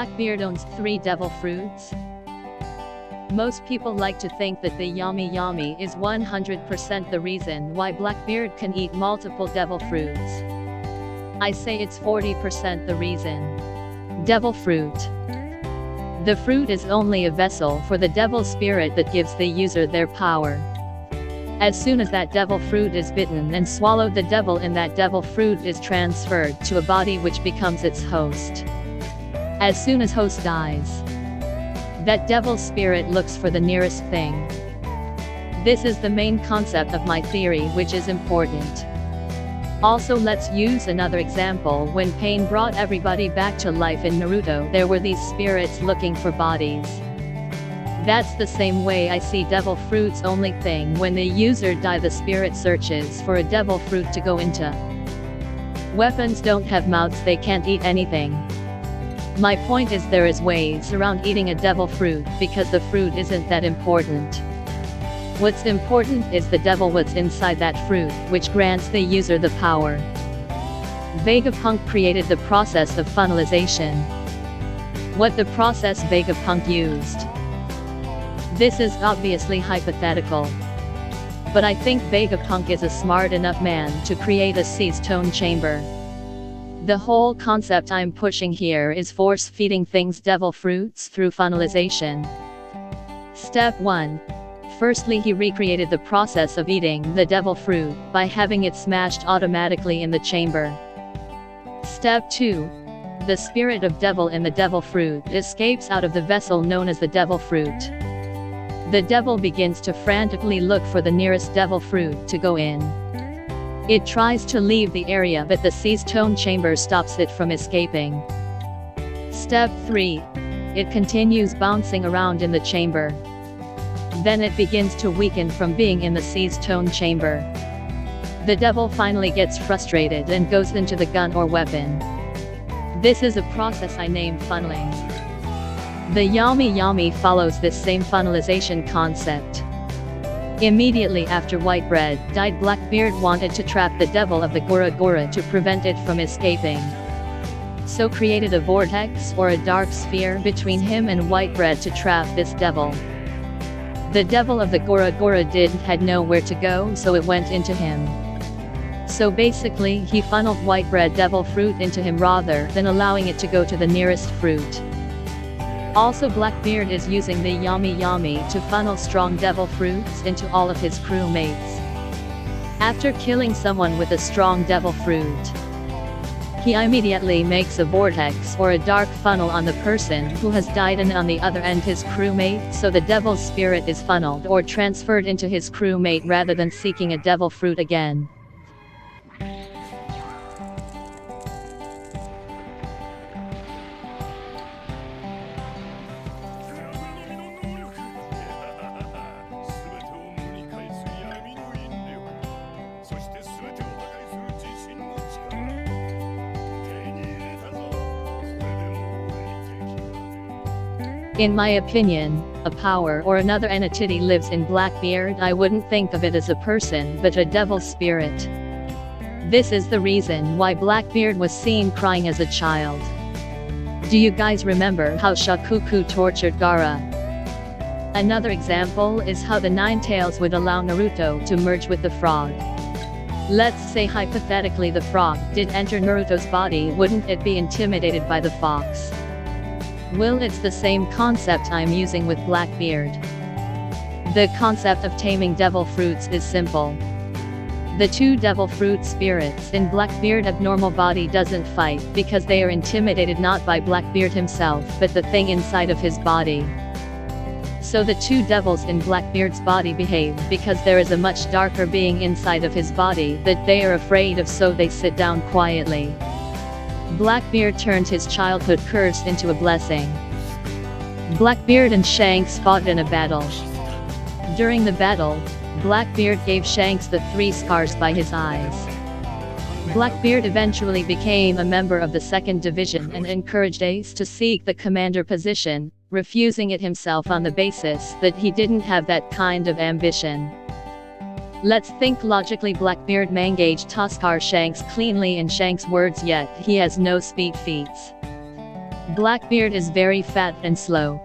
Blackbeard owns 3 devil fruits? Most people like to think that the Yami is 100% the reason why Blackbeard can eat multiple devil fruits. I say it's 40% the reason. Devil fruit. The fruit is only a vessel for the devil spirit that gives the user their power. As soon as that devil fruit is bitten and swallowed, the devil in that devil fruit is transferred to a body which becomes its host. As soon as host dies, that devil spirit looks for the nearest thing. This is the main concept of my theory, which is important. Also, let's use another example. When Pain brought everybody back to life in Naruto, there were these spirits looking for bodies. That's the same way I see devil fruit's only thing. When the user dies, the spirit searches for a devil fruit to go into. Weapons don't have mouths, they can't eat anything. My point is, there is ways around eating a devil fruit, because the fruit isn't that important. What's important is the devil, what's inside that fruit, which grants the user the power. Vegapunk created the process of funnelization. What the process Vegapunk used? This is obviously hypothetical. But I think Vegapunk is a smart enough man to create a seized tone chamber. The whole concept I'm pushing here is force-feeding things devil fruits through funnelization. Step 1. Firstly, he recreated the process of eating the devil fruit by having it smashed automatically in the chamber. Step 2. The spirit of devil in the devil fruit escapes out of the vessel known as the devil fruit. The devil begins to frantically look for the nearest devil fruit to go in. It tries to leave the area, but the seized tone chamber stops it from escaping. Step 3. It continues bouncing around in the chamber. Then it begins to weaken from being in the seized tone chamber. The devil finally gets frustrated and goes into the gun or weapon. This is a process I name funneling. The Yami follows this same funnelization concept. Immediately after White Bread died, Blackbeard wanted to trap the devil of the Gura Gura to prevent it from escaping. So created a vortex or a dark sphere between him and White Bread to trap this devil. The devil of the Gura Gura had nowhere to go, so it went into him. So basically, he funneled White Bread devil fruit into him rather than allowing it to go to the nearest fruit. Also, Blackbeard is using the Yami to funnel strong devil fruits into all of his crewmates. After killing someone with a strong devil fruit, he immediately makes a vortex or a dark funnel on the person who has died, and on the other end his crewmate, so the devil spirit is funneled or transferred into his crewmate rather than seeking a devil fruit again. In my opinion, a power or another entity lives in Blackbeard. I wouldn't think of it as a person, but a devil spirit. This is the reason why Blackbeard was seen crying as a child. Do you guys remember how Shakuku tortured Gaara? Another example is how the Nine Tails would allow Naruto to merge with the frog. Let's say hypothetically the frog did enter Naruto's body, wouldn't it be intimidated by the fox? Well, it's the same concept I'm using with Blackbeard. The concept of taming devil fruits is simple. The 2 devil fruit spirits in Blackbeard's abnormal body doesn't fight because they are intimidated not by Blackbeard himself but the thing inside of his body. So the 2 devils in Blackbeard's body behave because there is a much darker being inside of his body that they are afraid of, so they sit down quietly. Blackbeard turned his childhood curse into a blessing. Blackbeard and Shanks fought in a battle. During the battle, Blackbeard gave Shanks the 3 scars by his eyes. Blackbeard eventually became a member of the 2nd Division and encouraged Ace to seek the commander position, refusing it himself on the basis that he didn't have that kind of ambition. Let's think logically. Blackbeard mangaged Tuskar Shanks cleanly in Shanks' words, yet he has no speed feats. Blackbeard is very fat and slow.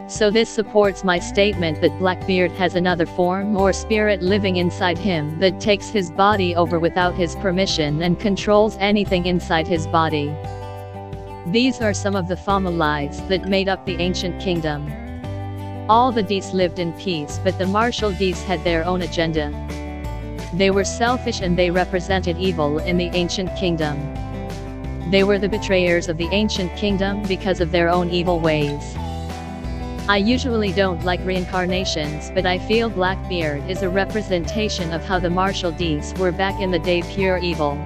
So this supports my statement that Blackbeard has another form or spirit living inside him that takes his body over without his permission and controls anything inside his body. These are some of the families that made up the ancient kingdom. All the Dees lived in peace, but the martial Dees had their own agenda. They were selfish and they represented evil in the ancient kingdom. They were the betrayers of the ancient kingdom because of their own evil ways. I usually don't like reincarnations, but I feel Blackbeard is a representation of how the martial Dees were back in the day, pure evil.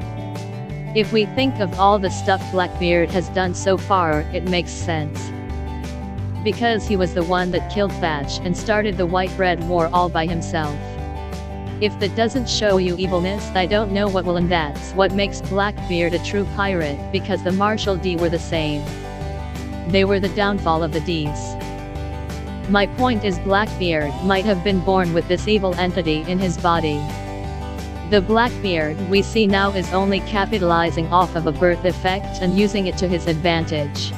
If we think of all the stuff Blackbeard has done so far, it makes sense. Because he was the one that killed Thatch and started the White Bread War all by himself. If that doesn't show you evilness, I don't know what will, and that's what makes Blackbeard a true pirate, because the martial D were the same. They were the downfall of the Dees. My point is Blackbeard might have been born with this evil entity in his body. The Blackbeard we see now is only capitalizing off of a birth effect and using it to his advantage.